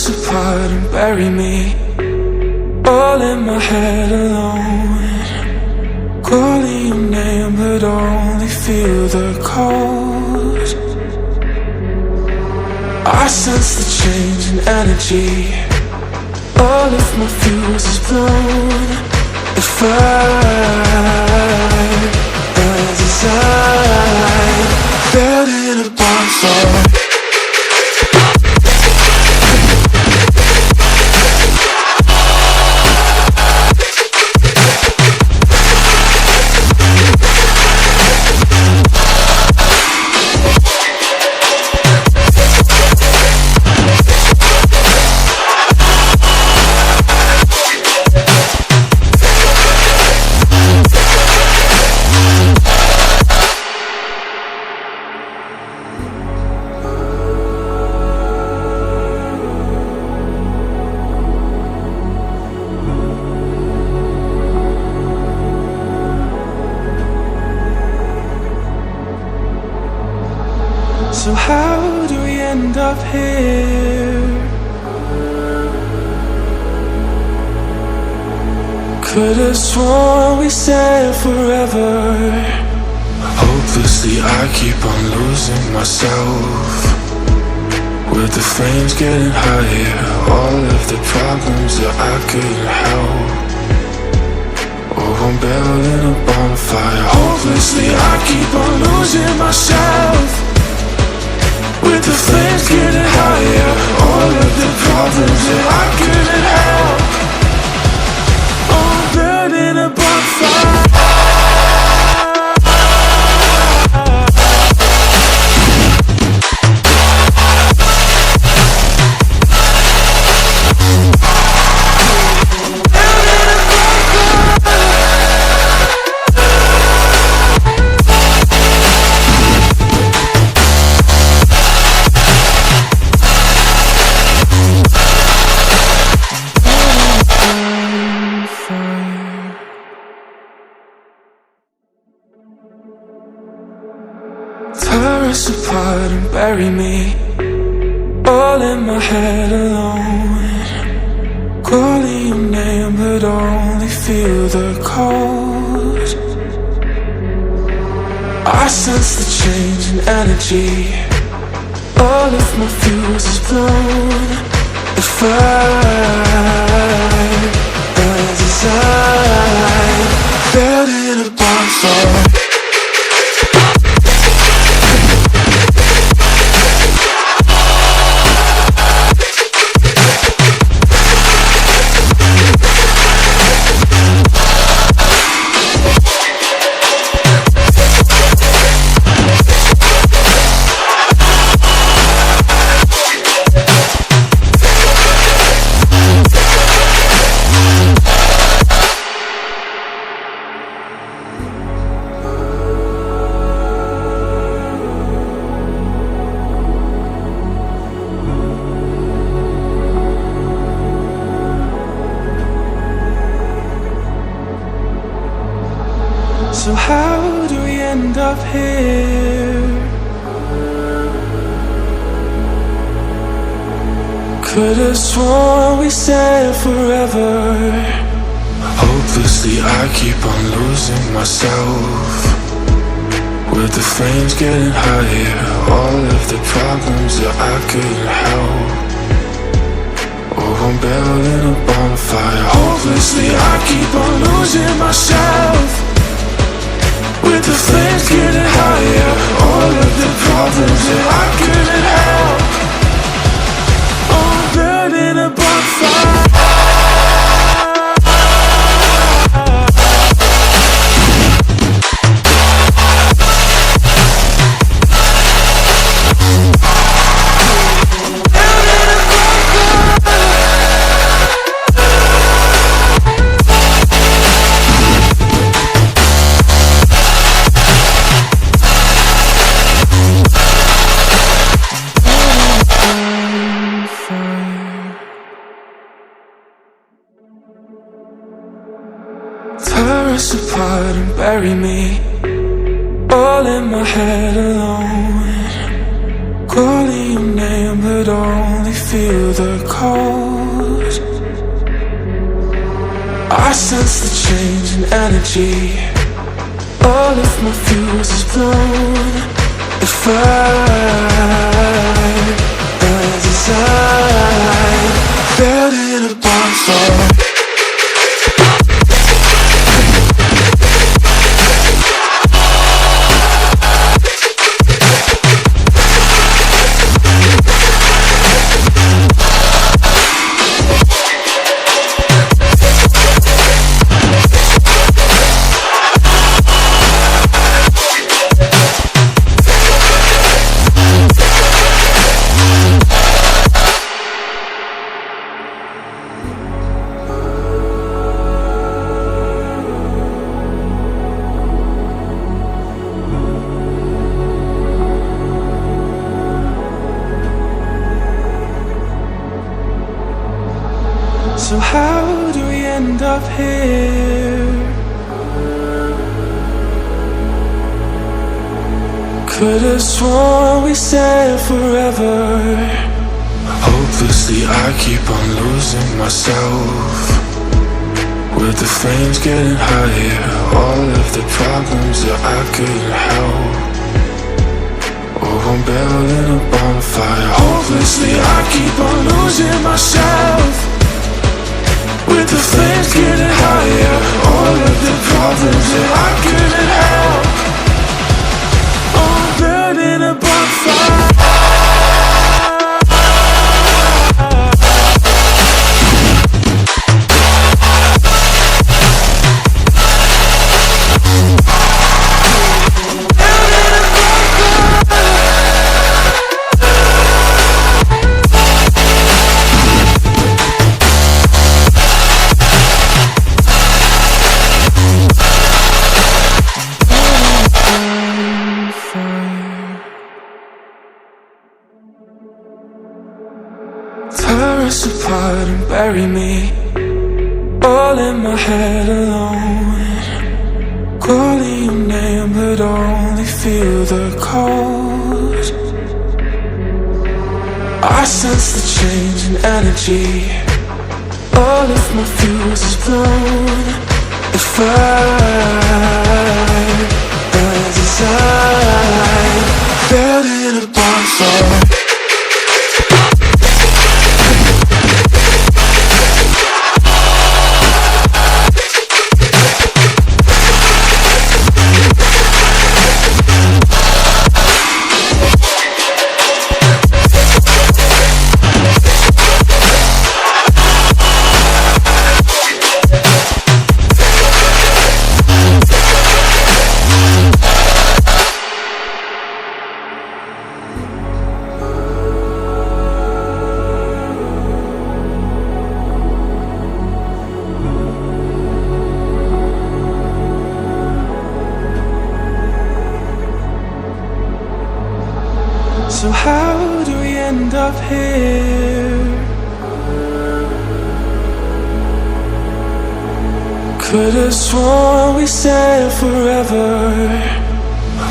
us apart and bury me all in my head alone, calling your name but only feel the cold. I sense the change in energy, all of my fuse is blown. If I design built in a bonfire, so how do we end up here? Could've sworn we said forever. Hopelessly I keep on losing myself, with the flames getting higher, all of the problems that I couldn't help. Oh, I'm building a bonfire. Hopelessly I keep on losing myself, with the flames getting higher, all of the problems that I couldn't help. Oh, I'm burning a bonfire. Tear us apart and bury me all in my head alone, calling your name but only feel the cold. I sense the change in energy, all of my fuse is blown. If I design built in a bonfire, so how do we end up here? Could've sworn we said forever. Hopelessly I keep on losing myself, with the flames getting higher, all of the problems that I couldn't help. Oh, I'm building a bonfire. Hopelessly I keep on losing myself, with the flames getting higher, all of the problems that I couldn't help. Oh, I'm burning a bonfire. Tear us apart and bury me all in my head alone, calling your name but only feel the cold. I sense the change in energy. All of my fuse is blown. If as design, building a bonfire. So how do we end up here? Could've sworn we said forever. Hopelessly I keep on losing myself. With the flames getting higher, all of the problems that I couldn't help. Oh, I'm building a bonfire. Hopelessly I keep on losing myself. With the flames getting higher, all of the problems that I couldn't help. Oh, I'm burning a bonfire. Tear us apart and bury me all in my head alone. Calling your name but only feel the cold. I sense the change in energy. All of my fuse is blown. If as design, building a bonfire. So how do we end up here? Could've sworn we said forever.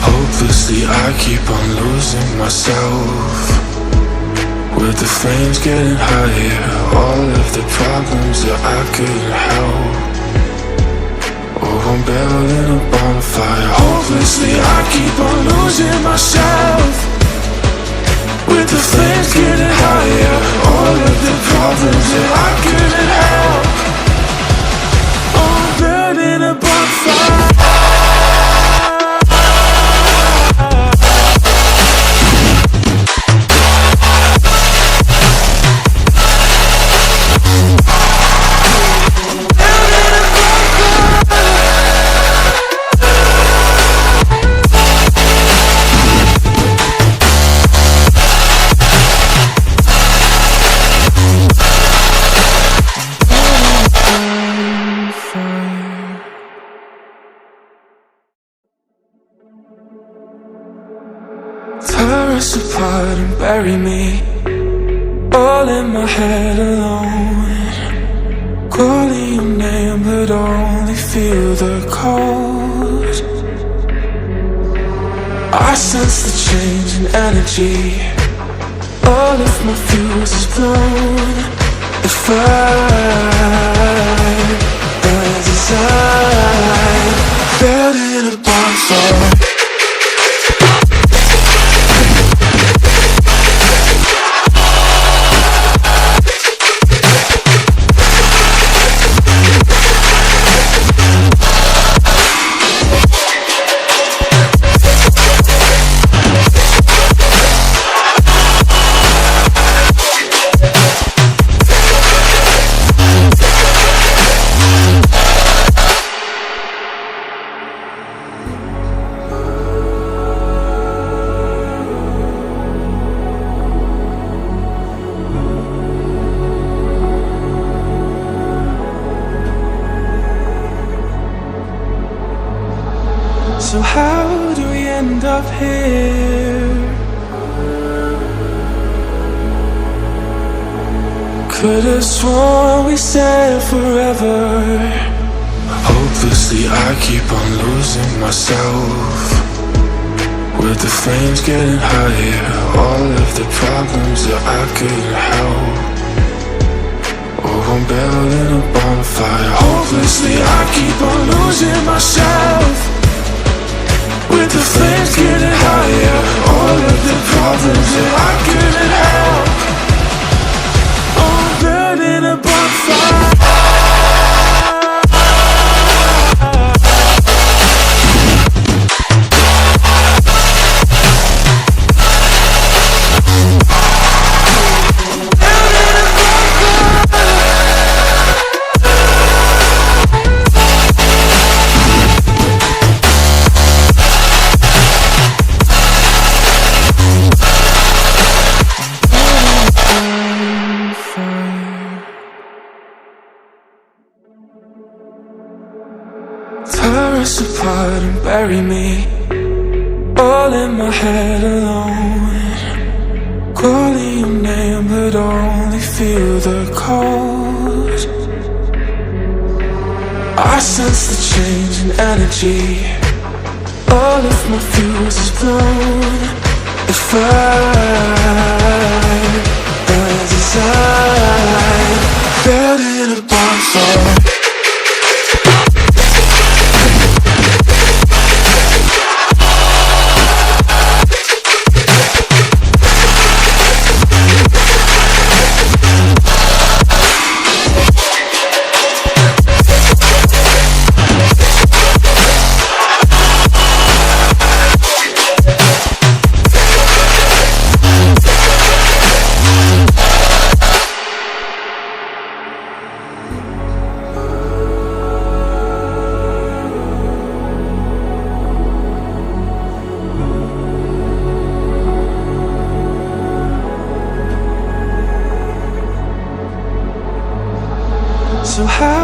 Hopelessly I keep on losing myself. With the flames getting higher, all of the problems that I couldn't help. Oh, I'm building a bonfire. Hopelessly I keep on losing myself. With the flames getting higher, all of the problems that I couldn't help. Oh, I'm burning a bonfire. Tear us apart and bury me all in my head alone. Calling your name but only feel the cold. I sense the change in energy. All of my fuse is blown. If I design building a bonfire. So how do we end up here? Could've sworn we said forever. Hopelessly I keep on losing myself. With the flames getting higher, all of the problems that I couldn't help. Oh, I'm building a bonfire. Hopelessly I keep on losing myself. With the flames getting higher, all of the problems that I couldn't help. Oh, I'm burning a bonfire. Tear us apart and bury me all in my head alone. Calling your name but only feel the cold. I sense the change in energy. All of my fuse is blown. If I design building a bonfire. So how